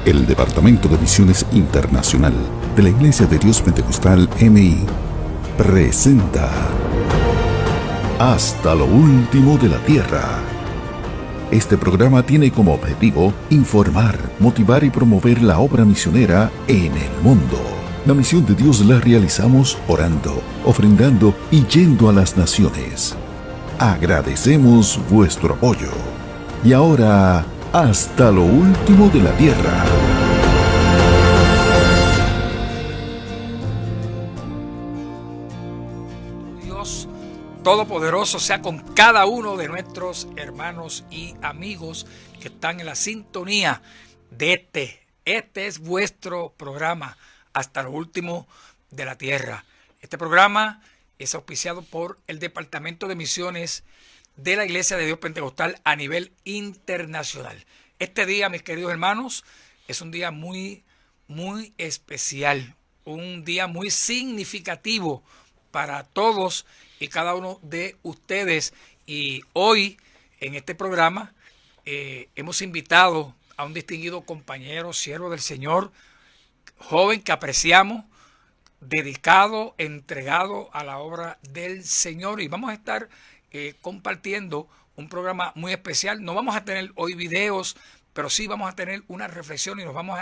El Departamento de Misiones Internacional de la Iglesia de Dios Pentecostal MI presenta Hasta lo último de la tierra. Este programa tiene como objetivo informar, motivar y promover la obra misionera en el mundo. La misión de Dios la realizamos orando, ofrendando y yendo a las naciones. Agradecemos vuestro apoyo. Y ahora, hasta lo último de la tierra. Dios Todopoderoso sea con cada uno de nuestros hermanos y amigos que están en la sintonía de este es vuestro programa, Hasta lo último de la tierra. Este programa es auspiciado por el Departamento de Misiones de la Iglesia de Dios Pentecostal a nivel internacional. Este día, mis queridos hermanos, es un día muy especial, un día muy significativo para todos y cada uno de ustedes. Y hoy, en este programa, hemos invitado a un distinguido compañero, siervo del Señor, joven que apreciamos, dedicado, entregado a la obra del Señor. Y vamos a estar compartiendo un programa muy especial. No vamos a tener hoy videos, pero sí vamos a tener una reflexión y nos vamos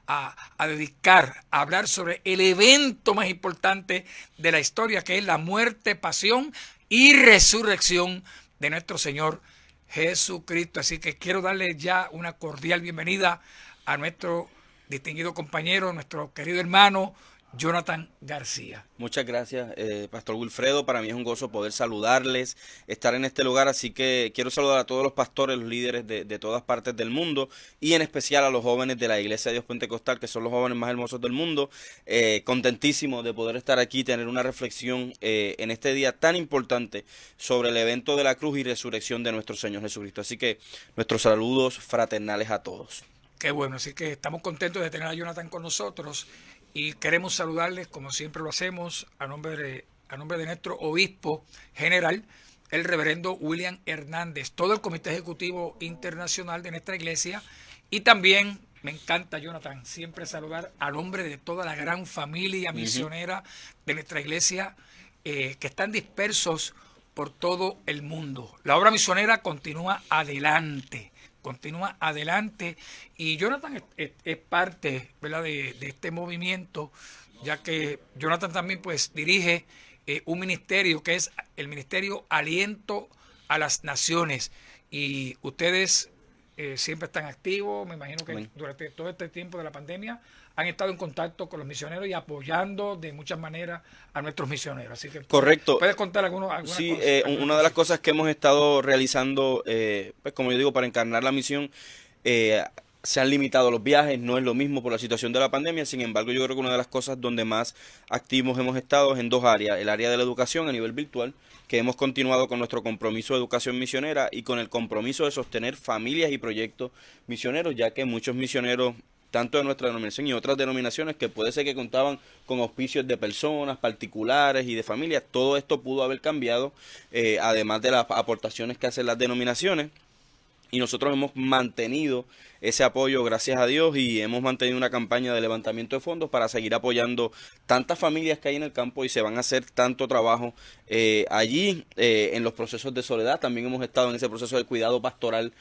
a dedicar a hablar sobre el evento más importante de la historia, que es la muerte, pasión y resurrección de nuestro Señor Jesucristo. Así que quiero darle ya una cordial bienvenida a nuestro distinguido compañero, nuestro querido hermano Jonathan García. Muchas gracias, Pastor Wilfredo. Para mí es un gozo poder saludarles, estar en este lugar, así que quiero saludar a todos los pastores, los líderes de todas partes del mundo y en especial a los jóvenes de la Iglesia de Dios Pentecostal, que son los jóvenes más hermosos del mundo. Contentísimo de poder estar aquí, tener una reflexión en este día tan importante sobre el evento de la cruz y resurrección de nuestro Señor Jesucristo. Así que nuestros saludos fraternales a todos. Qué bueno, así que estamos contentos de tener a Jonathan con nosotros y queremos saludarles, como siempre lo hacemos, a nombre de nuestro obispo general, el reverendo William Hernández, todo el comité ejecutivo internacional de nuestra iglesia. Y también me encanta, Jonathan, siempre saludar a nombre de toda la gran familia misionera de nuestra iglesia, que están dispersos por todo el mundo. La obra misionera continúa adelante y Jonathan es parte, ¿verdad?, de este movimiento, ya que Jonathan también pues dirige un ministerio que es el Ministerio Aliento a las Naciones, y ustedes siempre están activos. Me imagino que Amén. Durante todo este tiempo de la pandemia han estado en contacto con los misioneros y apoyando de muchas maneras a nuestros misioneros. Así que Correcto. ¿puedes contar alguna Sí, cosa? una de las cosas que hemos estado realizando, pues como yo digo, para encarnar la misión, se han limitado los viajes, no es lo mismo por la situación de la pandemia. Sin embargo, yo creo que una de las cosas donde más activos hemos estado es en dos áreas: el área de la educación a nivel virtual, que hemos continuado con nuestro compromiso de educación misionera y con el compromiso de sostener familias y proyectos misioneros, ya que muchos misioneros, tanto de nuestra denominación y otras denominaciones, que puede ser que contaban con auspicios de personas particulares y de familias, todo esto pudo haber cambiado, además de las aportaciones que hacen las denominaciones. Y nosotros hemos mantenido ese apoyo, gracias a Dios, y hemos mantenido una campaña de levantamiento de fondos para seguir apoyando tantas familias que hay en el campo, y se van a hacer tanto trabajo allí, en los procesos de soledad. También hemos estado en ese proceso de cuidado pastoral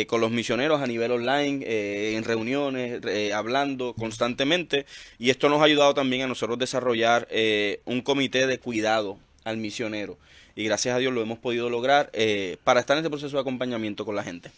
con los misioneros a nivel online, en reuniones, hablando constantemente, y esto nos ha ayudado también a nosotros desarrollar un comité de cuidado al misionero. Y gracias a Dios lo hemos podido lograr para estar en este proceso de acompañamiento con la gente.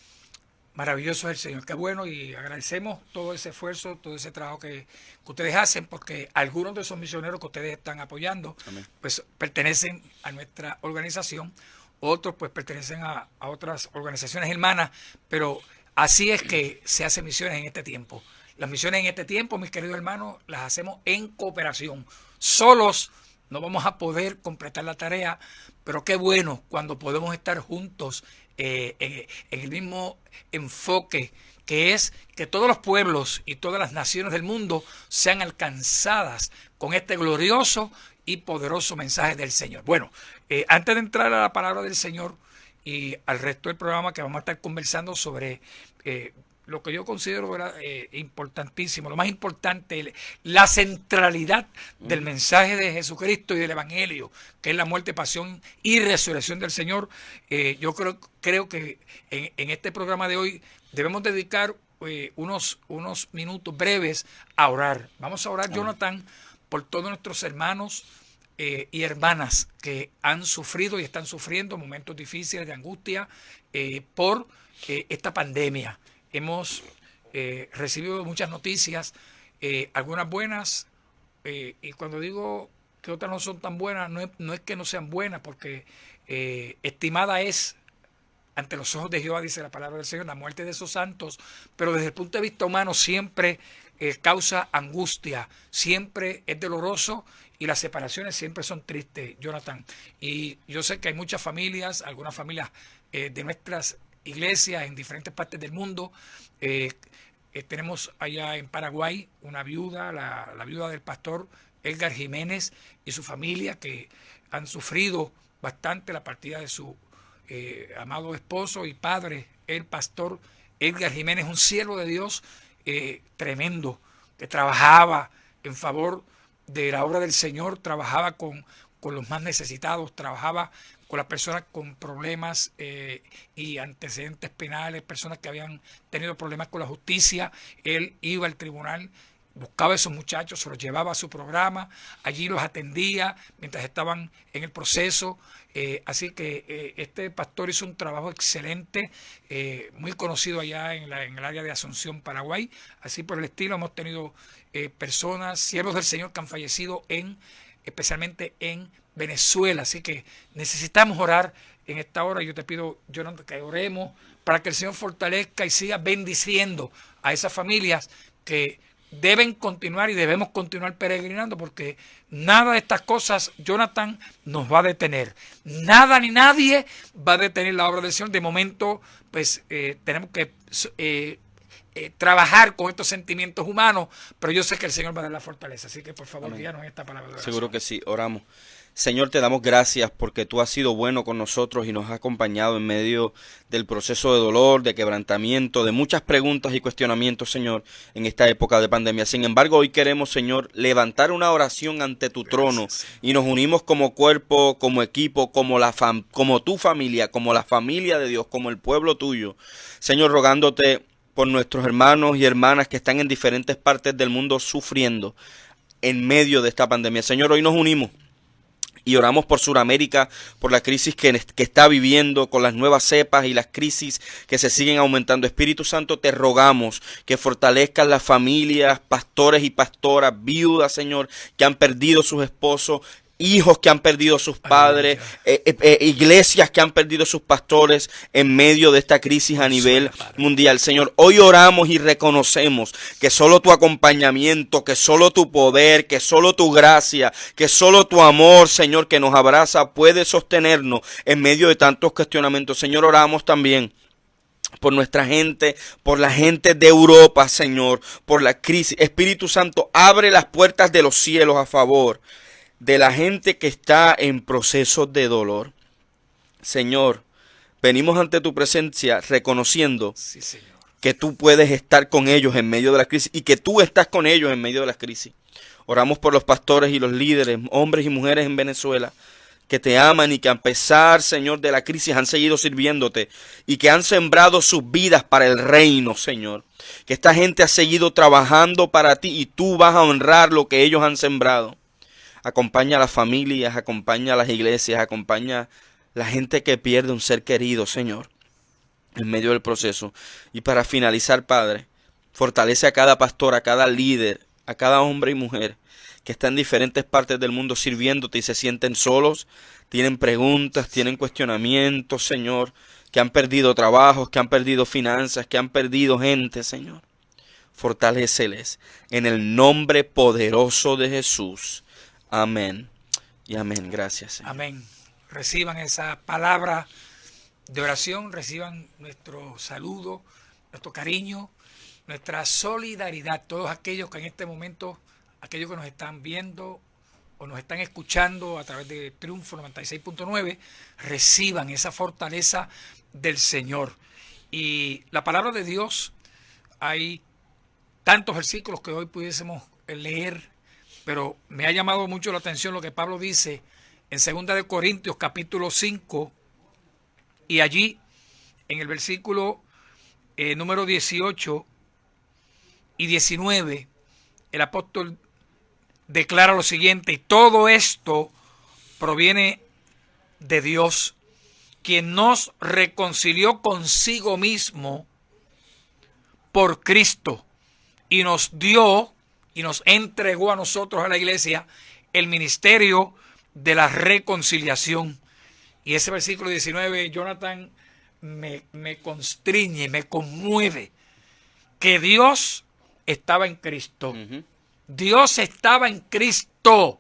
Maravilloso es el Señor, qué bueno, y agradecemos todo ese esfuerzo, todo ese trabajo que ustedes hacen, porque algunos de esos misioneros que ustedes están apoyando, Amén, pues pertenecen a nuestra organización, otros pues pertenecen a otras organizaciones hermanas, pero así es que se hacen misiones en este tiempo. Las misiones en este tiempo, mis queridos hermanos, las hacemos en cooperación. Solos no vamos a poder completar la tarea, pero qué bueno cuando podemos estar juntos en el mismo enfoque, que es que todos los pueblos y todas las naciones del mundo sean alcanzadas con este glorioso y poderoso mensaje del Señor. Bueno, antes de entrar a la palabra del Señor y al resto del programa, que vamos a estar conversando sobre lo que yo considero, ¿verdad?, importantísimo, lo más importante, la centralidad del mensaje de Jesucristo y del Evangelio, que es la muerte, pasión y resurrección del Señor. Yo creo que en este programa de hoy debemos dedicar unos minutos breves a orar. Vamos a orar, Jonathan, por todos nuestros hermanos y hermanas que han sufrido y están sufriendo momentos difíciles de angustia por esta pandemia. Hemos recibido muchas noticias, algunas buenas, y cuando digo que otras no son tan buenas, no es que no sean buenas, porque estimada es ante los ojos de Jehová, dice la palabra del Señor, la muerte de esos santos, pero desde el punto de vista humano siempre causa angustia, siempre es doloroso y las separaciones siempre son tristes, Jonathan. Y yo sé que hay muchas familias, algunas familias de nuestras iglesias en diferentes partes del mundo. Tenemos allá en Paraguay una viuda, la viuda del pastor Edgar Jiménez y su familia, que han sufrido bastante la partida de su amado esposo y padre, el pastor Edgar Jiménez, un siervo de Dios tremendo, que trabajaba en favor de la obra del Señor, trabajaba con los más necesitados, trabajaba con las personas con problemas y antecedentes penales, personas que habían tenido problemas con la justicia. Él iba al tribunal, buscaba a esos muchachos, se los llevaba a su programa, allí los atendía mientras estaban en el proceso. Así que este pastor hizo un trabajo excelente, muy conocido allá en el área de Asunción, Paraguay. Así por el estilo, hemos tenido personas, siervos del Señor, que han fallecido especialmente en Venezuela. Así que necesitamos orar en esta hora. Yo te pido, Jonathan, que oremos para que el Señor fortalezca y siga bendiciendo a esas familias que deben continuar y debemos continuar peregrinando, porque nada de estas cosas, Jonathan, nos va a detener. Nada ni nadie va a detener la obra del Señor. De momento, pues tenemos que trabajar con estos sentimientos humanos, pero yo sé que el Señor va a dar la fortaleza. Así que por favor, guíanos en esta palabra de oración. Seguro que sí, oramos. Señor, te damos gracias porque tú has sido bueno con nosotros y nos has acompañado en medio del proceso de dolor, de quebrantamiento, de muchas preguntas y cuestionamientos, Señor, en esta época de pandemia. Sin embargo, hoy queremos, Señor, levantar una oración ante tu trono y nos unimos como cuerpo, como equipo, como tu familia, como la familia de Dios, como el pueblo tuyo. Señor, rogándote por nuestros hermanos y hermanas que están en diferentes partes del mundo sufriendo en medio de esta pandemia. Señor, hoy nos unimos y oramos por Sudamérica, por la crisis que está viviendo con las nuevas cepas y las crisis que se siguen aumentando. Espíritu Santo, te rogamos que fortalezcas las familias, pastores y pastoras, viudas, Señor, que han perdido sus esposos, hijos que han perdido sus padres, iglesias que han perdido sus pastores en medio de esta crisis a nivel mundial. Señor, hoy oramos y reconocemos que solo tu acompañamiento, que solo tu poder, que solo tu gracia, que solo tu amor, Señor, que nos abraza, puede sostenernos en medio de tantos cuestionamientos. Señor, oramos también por nuestra gente, por la gente de Europa, Señor, por la crisis. Espíritu Santo, abre las puertas de los cielos a favor de la gente que está en procesos de dolor. Señor, venimos ante tu presencia reconociendo que tú puedes estar con ellos en medio de la crisis y que tú estás con ellos en medio de la crisis. Oramos por los pastores y los líderes, hombres y mujeres en Venezuela, que te aman y que a pesar, Señor, de la crisis han seguido sirviéndote y que han sembrado sus vidas para el reino, Señor. Que esta gente ha seguido trabajando para ti y tú vas a honrar lo que ellos han sembrado. Acompaña a las familias, acompaña a las iglesias, acompaña a la gente que pierde un ser querido, Señor, en medio del proceso. Y para finalizar, Padre, fortalece a cada pastor, a cada líder, a cada hombre y mujer que está en diferentes partes del mundo sirviéndote y se sienten solos, tienen preguntas, tienen cuestionamientos, Señor, que han perdido trabajos, que han perdido finanzas, que han perdido gente, Señor. Fortaléceles en el nombre poderoso de Jesús. Amén y amén. Gracias, Señor. Amén. Reciban esa palabra de oración, reciban nuestro saludo, nuestro cariño, nuestra solidaridad. Todos aquellos que en este momento, aquellos que nos están viendo o nos están escuchando a través de Triunfo 96.9, reciban esa fortaleza del Señor. Y la palabra de Dios hay tantos versículos que hoy pudiésemos leer, pero me ha llamado mucho la atención lo que Pablo dice en 2 de Corintios capítulo 5, y allí en el versículo número 18 y 19, el apóstol declara lo siguiente: y todo esto proviene de Dios, quien nos reconcilió consigo mismo por Cristo y nos dio y nos entregó a nosotros, a la iglesia, el ministerio de la reconciliación. Y ese versículo 19, Jonathan, me constriñe, me conmueve, que Dios estaba en Cristo. Dios estaba en Cristo,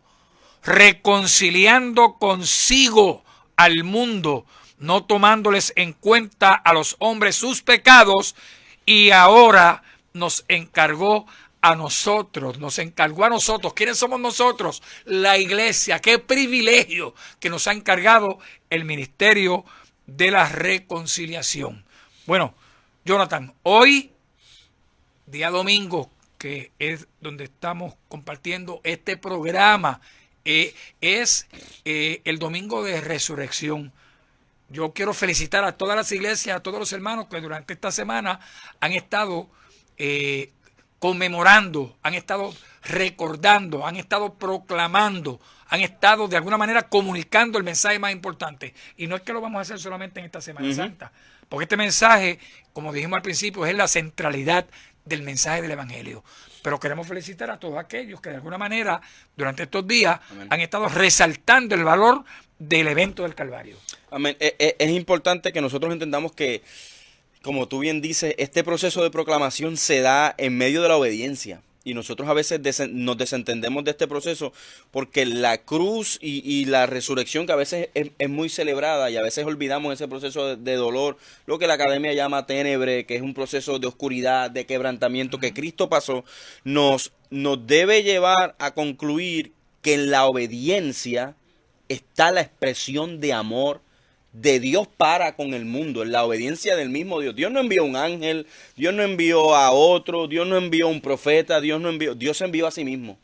reconciliando consigo al mundo, no tomándoles en cuenta a los hombres sus pecados, y ahora nos encargó a nosotros, ¿Quiénes somos nosotros? La iglesia. Qué privilegio que nos ha encargado el ministerio de la reconciliación. Bueno, Jonathan, hoy, día domingo, que es donde estamos compartiendo este programa, es el domingo de resurrección. Yo quiero felicitar a todas las iglesias, a todos los hermanos que durante esta semana han estado conmemorando, han estado recordando, han estado proclamando, han estado de alguna manera comunicando el mensaje más importante. Y no es que lo vamos a hacer solamente en esta Semana Santa, porque este mensaje, como dijimos al principio, es la centralidad del mensaje del Evangelio. Pero queremos felicitar a todos aquellos que de alguna manera durante estos días han estado resaltando el valor del evento del Calvario. Amén. Es importante que nosotros entendamos que, como tú bien dices, este proceso de proclamación se da en medio de la obediencia. Y nosotros a veces nos desentendemos de este proceso porque la cruz y la resurrección, que a veces es muy celebrada, y a veces olvidamos ese proceso de dolor, lo que la academia llama ténebre, que es un proceso de oscuridad, de quebrantamiento que Cristo pasó, nos debe llevar a concluir que en la obediencia está la expresión de amor de Dios para con el mundo, en la obediencia del mismo Dios. Dios no envió un ángel, Dios no envió a otro, Dios no envió un profeta, Dios envió a sí mismo.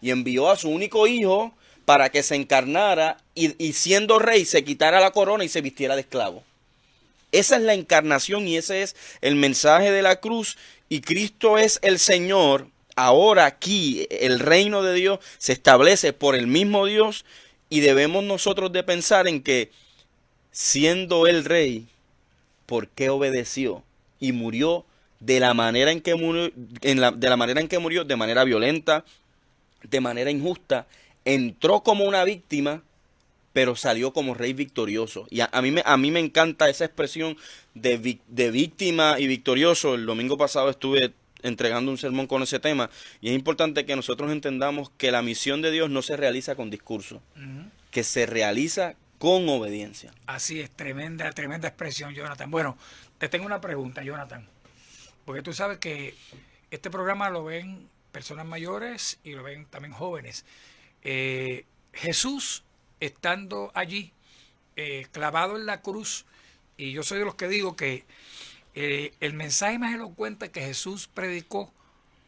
Y envió a su único hijo para que se encarnara y siendo rey se quitara la corona y se vistiera de esclavo. Esa es la encarnación y ese es el mensaje de la cruz, y Cristo es el Señor. Ahora aquí el reino de Dios se establece por el mismo Dios, y debemos nosotros de pensar en que, siendo el rey, ¿por qué obedeció y murió de la manera en que murió, de manera violenta, de manera injusta? Entró como una víctima, pero salió como rey victorioso. Y a mí me encanta esa expresión de víctima y victorioso. El domingo pasado estuve entregando un sermón con ese tema, y es importante que nosotros entendamos que la misión de Dios no se realiza con discurso, que se realiza con obediencia. Así es, tremenda expresión, Jonathan. Bueno, te tengo una pregunta, Jonathan, porque tú sabes que este programa lo ven personas mayores y lo ven también jóvenes. Jesús, estando allí, clavado en la cruz, y yo soy de los que digo que el mensaje más elocuente que Jesús predicó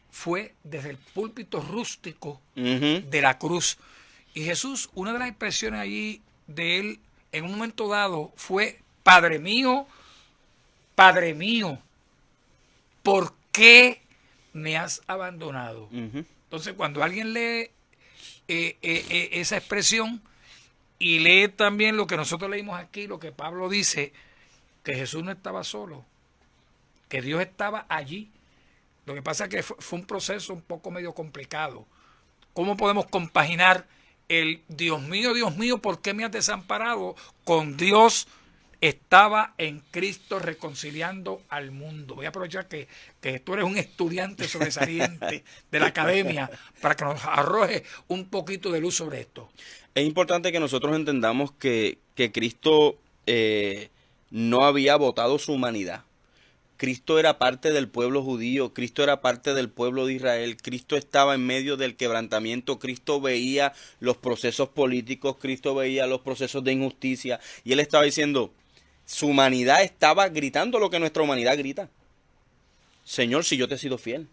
fue desde el púlpito rústico de la cruz. Y Jesús, una de las expresiones allí de él en un momento dado fue: Padre mío, ¿por qué me has abandonado? Entonces, cuando alguien lee esa expresión y lee también lo que nosotros leímos aquí, lo que Pablo dice, que Jesús no estaba solo, que Dios estaba allí. Lo que pasa es que fue un proceso un poco medio complicado. ¿Cómo podemos compaginar el Dios mío, ¿por qué me has desamparado? Con Dios estaba en Cristo reconciliando al mundo. Voy a aprovechar que tú eres un estudiante sobresaliente de la academia para que nos arroje un poquito de luz sobre esto. Es importante que nosotros entendamos que Cristo no había botado su humanidad. Cristo era parte del pueblo judío, Cristo era parte del pueblo de Israel, Cristo estaba en medio del quebrantamiento, Cristo veía los procesos políticos, Cristo veía los procesos de injusticia, y Él estaba diciendo, su humanidad estaba gritando lo que nuestra humanidad grita. Señor, si yo te he sido fiel.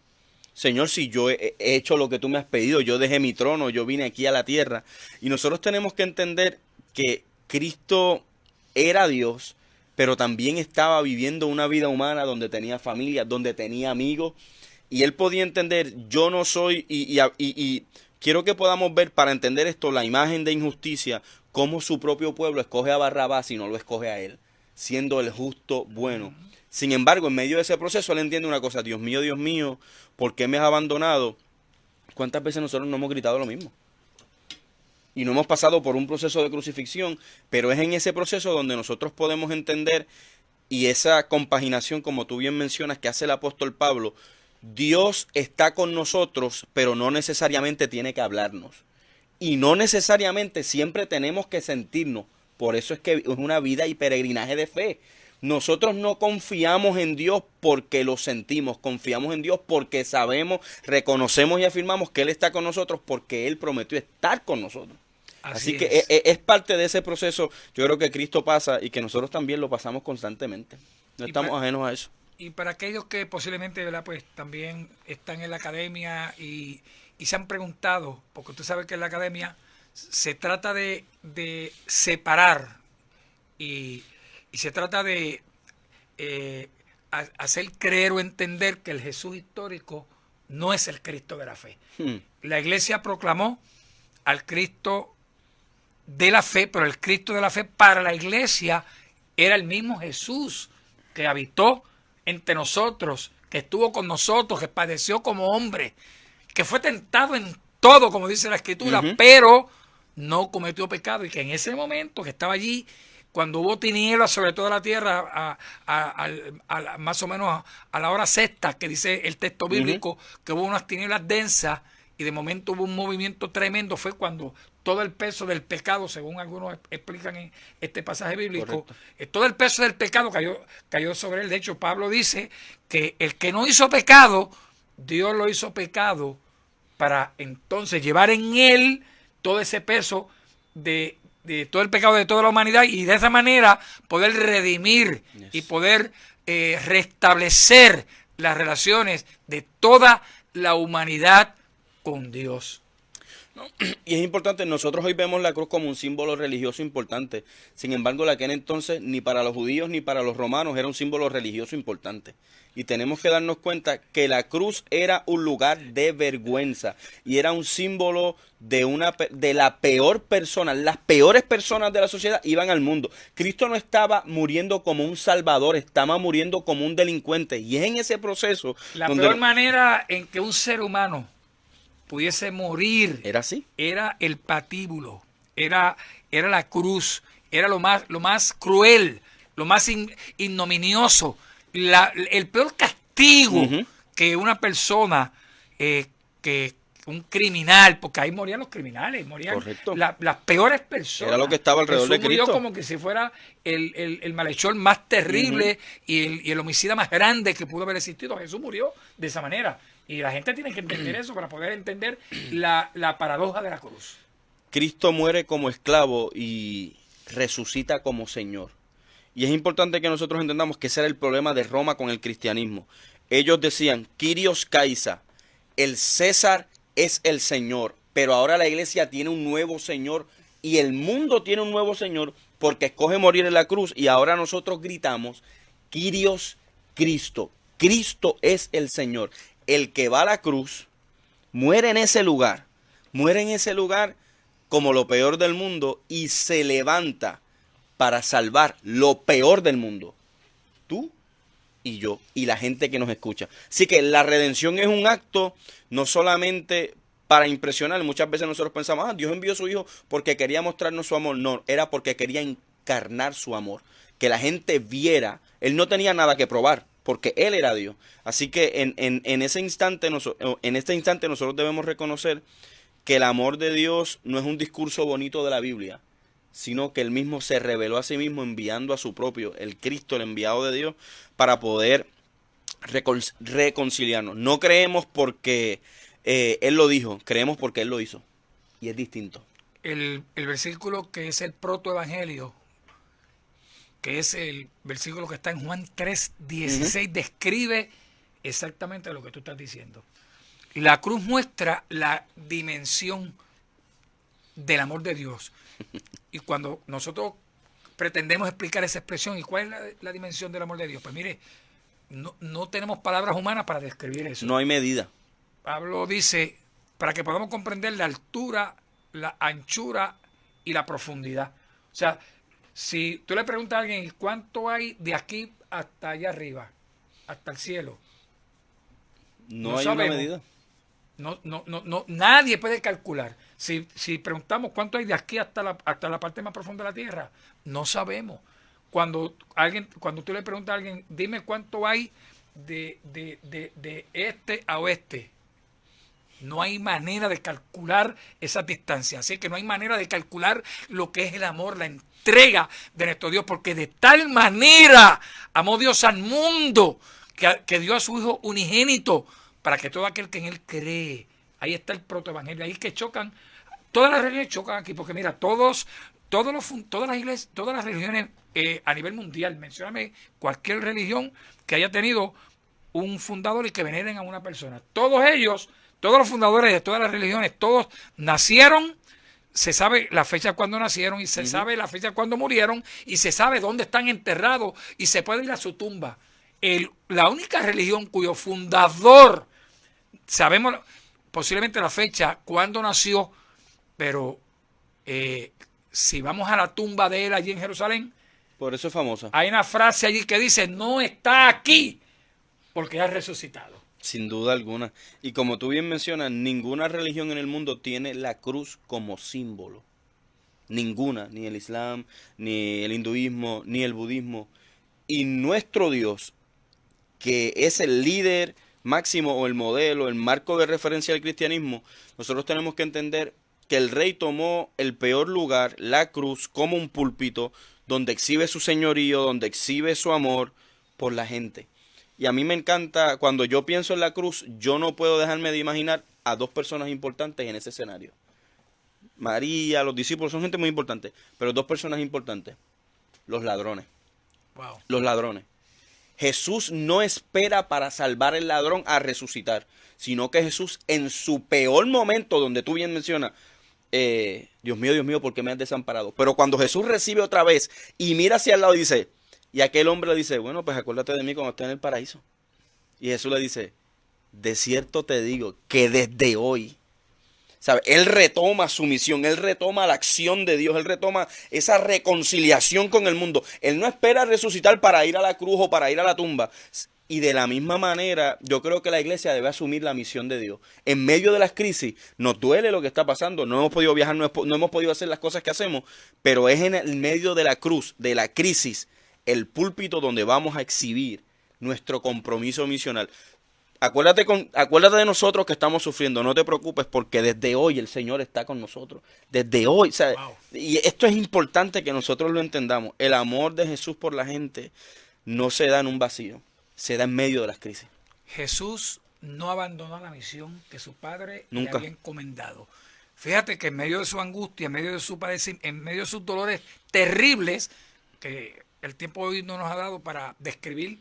Señor, si yo he hecho lo que tú me has pedido, yo dejé mi trono, yo vine aquí a la tierra. Y nosotros tenemos que entender que Cristo era Dios, pero también estaba viviendo una vida humana donde tenía familia, donde tenía amigos. Y él podía entender, yo no soy, y quiero que podamos ver para entender esto, la imagen de injusticia, cómo su propio pueblo escoge a Barrabás y no lo escoge a él, siendo el justo bueno. Sin embargo, en medio de ese proceso, él entiende una cosa: Dios mío, ¿por qué me has abandonado? ¿Cuántas veces nosotros no hemos gritado lo mismo? Y no hemos pasado por un proceso de crucifixión, pero es en ese proceso donde nosotros podemos entender, y esa compaginación, como tú bien mencionas, que hace el apóstol Pablo, Dios está con nosotros, pero no necesariamente tiene que hablarnos. Y no necesariamente siempre tenemos que sentirnos. Por eso es que es una vida y peregrinaje de fe. Nosotros no confiamos en Dios porque lo sentimos, confiamos en Dios porque sabemos, reconocemos y afirmamos que Él está con nosotros porque Él prometió estar con nosotros. Así que es parte de ese proceso, yo creo que Cristo pasa y que nosotros también lo pasamos constantemente. No estamos ajenos a eso. Y para aquellos que posiblemente, ¿verdad?, pues también están en la academia y se han preguntado, porque tú sabes que en la academia se trata de separar y se trata de hacer creer o entender que el Jesús histórico no es el Cristo de la fe. La iglesia proclamó al Cristo de la fe, pero el Cristo de la fe para la iglesia era el mismo Jesús que habitó entre nosotros, que estuvo con nosotros, que padeció como hombre, que fue tentado en todo, como dice la Escritura, pero no cometió pecado, y que en ese momento que estaba allí, cuando hubo tinieblas sobre toda la tierra, más o menos a la hora sexta, que dice el texto bíblico, que hubo unas tinieblas densas, y de momento hubo un movimiento tremendo, fue cuando todo el peso del pecado, según algunos explican en este pasaje bíblico, todo el peso del pecado cayó sobre él. De hecho, Pablo dice que el que no hizo pecado, Dios lo hizo pecado para entonces llevar en él todo ese peso de todo el pecado de toda la humanidad, y de esa manera poder redimir y poder restablecer las relaciones de toda la humanidad con Dios. Y es importante, nosotros hoy vemos la cruz como un símbolo religioso importante. Sin embargo, en aquel entonces ni para los judíos ni para los romanos era un símbolo religioso importante. Y tenemos que darnos cuenta que la cruz era un lugar de vergüenza y era un símbolo de la peor persona. Las peores personas de la sociedad iban al mundo. Cristo no estaba muriendo como un salvador, estaba muriendo como un delincuente. Y es en ese proceso la peor manera en que un ser humano pudiese morir era así, era el patíbulo, era la cruz, era lo más cruel, lo más ignominioso, el peor castigo que una persona, que un criminal, porque ahí morían los criminales, morían las peores personas. Era lo que estaba alrededor de Cristo. Murió como que si fuera el malhechor más terrible y el homicida más grande que pudo haber existido. Jesús murió de esa manera. Y la gente tiene que entender eso para poder entender la paradoja de la cruz. Cristo muere como esclavo y resucita como Señor. Y es importante que nosotros entendamos que ese era el problema de Roma con el cristianismo. Ellos decían, Kyrios Caesar, el César es el Señor, pero ahora la iglesia tiene un nuevo Señor y el mundo tiene un nuevo Señor porque escoge morir en la cruz, y ahora nosotros gritamos, Kyrios Cristo, Cristo es el Señor. El que va a la cruz muere en ese lugar como lo peor del mundo y se levanta para salvar lo peor del mundo. Tú y yo y la gente que nos escucha. Así que la redención es un acto no solamente para impresionar. Muchas veces nosotros pensamos, Dios envió a su Hijo porque quería mostrarnos su amor. No, era porque quería encarnar su amor. Que la gente viera. Él no tenía nada que probar, porque Él era Dios. Así que en este instante nosotros debemos reconocer que el amor de Dios no es un discurso bonito de la Biblia, sino que Él mismo se reveló a sí mismo enviando a su propio, el Cristo, el enviado de Dios, para poder reconciliarnos. No creemos porque Él lo dijo, creemos porque Él lo hizo. Y es distinto. El versículo que es el protoevangelio, que es el versículo que está en Juan 3:16, describe exactamente lo que tú estás diciendo. La cruz muestra la dimensión del amor de Dios. Y cuando nosotros pretendemos explicar esa expresión, ¿y cuál es la dimensión del amor de Dios? Pues mire, no tenemos palabras humanas para describir eso. No hay medida. Pablo dice, para que podamos comprender la altura, la anchura y la profundidad. O sea, si tú le preguntas a alguien, ¿cuánto hay de aquí hasta allá arriba, hasta el cielo? No hay sabemos. una medida. No, nadie puede calcular. Si preguntamos cuánto hay de aquí hasta la parte más profunda de la tierra, no sabemos. Cuando tú le preguntas a alguien, dime cuánto hay de este a oeste, no hay manera de calcular esa distancia. Así que no hay manera de calcular lo que es el amor, la entrega de nuestro Dios, porque de tal manera amó Dios al mundo que dio a su Hijo unigénito para que todo aquel que en él cree. Ahí está el protoevangelio. Ahí es que chocan. Todas las religiones chocan aquí, porque mira, todas las iglesias, todas las religiones a nivel mundial, mencióname cualquier religión que haya tenido un fundador y que veneren a una persona. Todos ellos, todos los fundadores de todas las religiones, todos nacieron, se sabe la fecha cuando nacieron y se sabe la fecha cuando murieron y se sabe dónde están enterrados y se puede ir a su tumba. La única religión cuyo fundador, sabemos posiblemente la fecha, cuándo nació, pero si vamos a la tumba de él allí en Jerusalén, Por eso es famosa. hay una frase allí que dice, no está aquí porque ha resucitado. Sin duda alguna. Y como tú bien mencionas, ninguna religión en el mundo tiene la cruz como símbolo. Ninguna, ni el Islam, ni el hinduismo, ni el budismo. Y nuestro Dios, que es el líder máximo o el modelo, el marco de referencia del cristianismo, nosotros tenemos que entender que el rey tomó el peor lugar, la cruz, como un púlpito donde exhibe su señorío, donde exhibe su amor por la gente. Y a mí me encanta, cuando yo pienso en la cruz, yo no puedo dejarme de imaginar a dos personas importantes en ese escenario. María, los discípulos son gente muy importante, pero dos personas importantes, los ladrones. Wow. Los ladrones. Jesús no espera para salvar al ladrón a resucitar, sino que Jesús en su peor momento, donde tú bien mencionas, Dios mío, ¿por qué me has desamparado? Pero cuando Jesús recibe otra vez y mira hacia el lado y dice, y aquel hombre le dice, bueno, pues acuérdate de mí cuando esté en el paraíso. Y Jesús le dice, de cierto te digo que desde hoy, ¿sabe? Él retoma su misión, él retoma la acción de Dios, él retoma esa reconciliación con el mundo. Él no espera resucitar para ir a la cruz o para ir a la tumba. Y de la misma manera, yo creo que la iglesia debe asumir la misión de Dios. En medio de las crisis, nos duele lo que está pasando, no hemos podido viajar, no hemos podido hacer las cosas que hacemos, pero es en el medio de la cruz, de la crisis, el púlpito donde vamos a exhibir nuestro compromiso misional. Acuérdate de nosotros que estamos sufriendo, no te preocupes porque desde hoy el Señor está con nosotros. Desde hoy, ¿sabes? Wow. Y esto es importante que nosotros lo entendamos. El amor de Jesús por la gente no se da en un vacío, se da en medio de las crisis. Jesús no abandonó la misión que su padre Nunca. le había encomendado. Fíjate que en medio de su angustia, en medio de su padecimiento, en medio de sus dolores terribles, que el tiempo hoy no nos ha dado para describir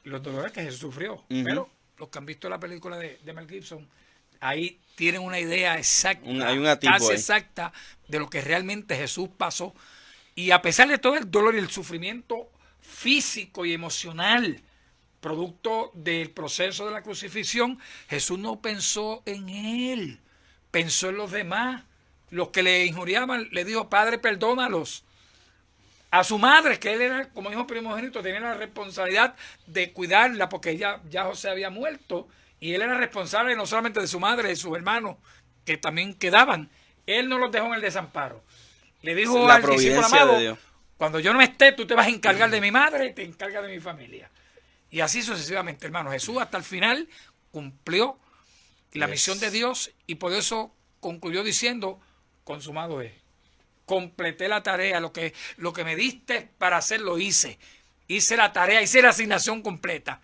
los dolores que Jesús sufrió, pero los que han visto la película de Mel Gibson, ahí tienen una idea exacta, Hay un atisbo casi ahí. exacta de lo que realmente Jesús pasó. Y a pesar de todo el dolor y el sufrimiento físico y emocional, producto del proceso de la crucifixión, Jesús no pensó en él, pensó en los demás. Los que le injuriaban, le dijo, Padre, perdónalos. A su madre, que él era, como hijo primogénito, tenía la responsabilidad de cuidarla, porque ya José había muerto, y él era responsable no solamente de su madre, de sus hermanos, que también quedaban. Él no los dejó en el desamparo. Le dijo La al discípulo providencia amado, de Dios. cuando yo no esté, tú te vas a encargar de mi madre y te encargas de mi familia. Y así sucesivamente, hermano. Jesús hasta el final cumplió la misión de Dios y por eso concluyó diciendo, consumado es. Completé la tarea, lo que me diste para hacer lo hice. Hice la tarea, hice la asignación completa.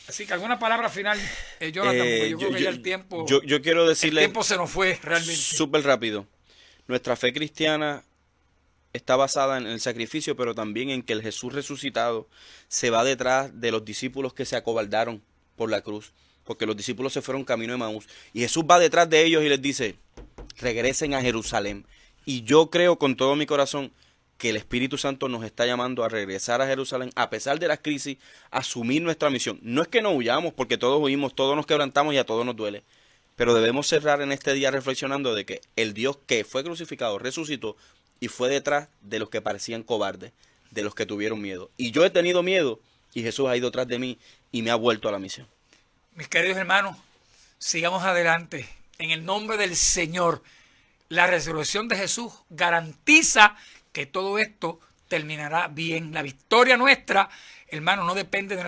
Así que alguna palabra final, Jonathan, porque yo creo que ya el tiempo, yo quiero decirle el tiempo se nos fue realmente. súper rápido. Nuestra fe cristiana está basada en el sacrificio, pero también en que el Jesús resucitado se va detrás de los discípulos que se acobardaron por la cruz, porque los discípulos se fueron camino de Emaús, y Jesús va detrás de ellos y les dice, regresen a Jerusalén. Y yo creo con todo mi corazón que el Espíritu Santo nos está llamando a regresar a Jerusalén, a pesar de las crisis, a asumir nuestra misión. No es que no huyamos, porque todos huimos, todos nos quebrantamos y a todos nos duele. Pero debemos cerrar en este día reflexionando de que el Dios que fue crucificado resucitó y fue detrás de los que parecían cobardes, de los que tuvieron miedo. Y yo he tenido miedo y Jesús ha ido tras de mí y me ha vuelto a la misión. Mis queridos hermanos, sigamos adelante. En el nombre del Señor, la resurrección de Jesús garantiza que todo esto terminará bien. La victoria nuestra, hermano, no depende de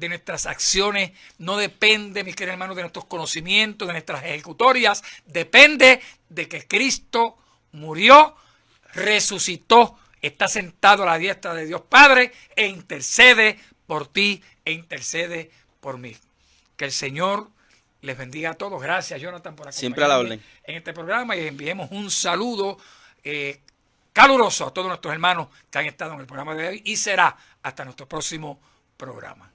nuestras acciones, no depende, mis queridos hermanos, de nuestros conocimientos, de nuestras ejecutorias, depende de que Cristo murió, resucitó, está sentado a la diestra de Dios Padre e intercede por ti e intercede por mí. Que el Señor les bendiga a todos. Gracias, Jonathan, por acompañarme siempre a la orden en este programa, y enviemos un saludo caluroso a todos nuestros hermanos que han estado en el programa de hoy, y será hasta nuestro próximo programa.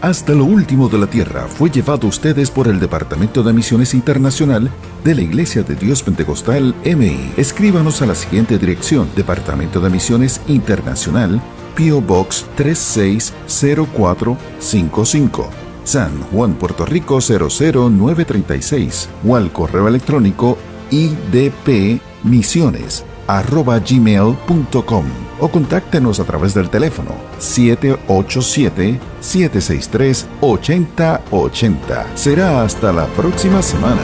Hasta lo último de la tierra fue llevado a ustedes por el Departamento de Misiones Internacional de la Iglesia de Dios Pentecostal MI. Escríbanos a la siguiente dirección: Departamento de Misiones Internacional, P.O. Box 360455, San Juan, Puerto Rico 00936, o al correo electrónico idpmisiones@gmail.com, o contáctenos a través del teléfono 787-763-8080. Será hasta la próxima semana.